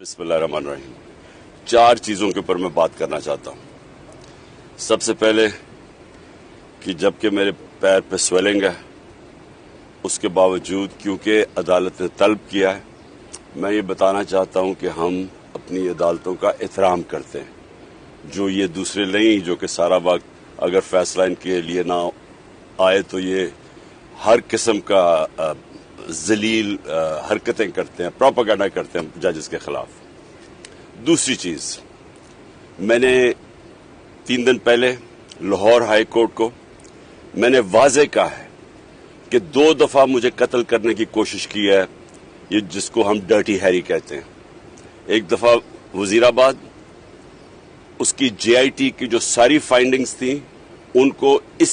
बिस्मिल्लाहिर्रहमानिर्रहीम। 4 चीज़ों के ऊपर मैं बात करना चाहता हूँ। सबसे पहले कि जबकि मेरे पैर पे स्वेलिंग है, उसके बावजूद क्योंकि अदालत ने तलब किया है, मैं ये बताना चाहता हूँ कि हम अपनी अदालतों का एहतराम करते हैं। जो ये दूसरे नहीं जो कि सारा वक्त अगर फैसला इनके लिए ना आए तो ये हर किस्म का जलील हरकतें करते हैं, प्रोपेगेंडा करते हैं जजेस के खिलाफ। दूसरी चीज, मैंने 3 दिन पहले लाहौर हाई कोर्ट को मैंने वाज़ेह कहा है कि 2 दफा मुझे कत्ल करने की कोशिश की है, ये जिसको हम डर्टी हैरी कहते हैं। एक दफा वजीराबाद, उसकी JIT की जो सारी फाइंडिंग्स थी उनको इसकी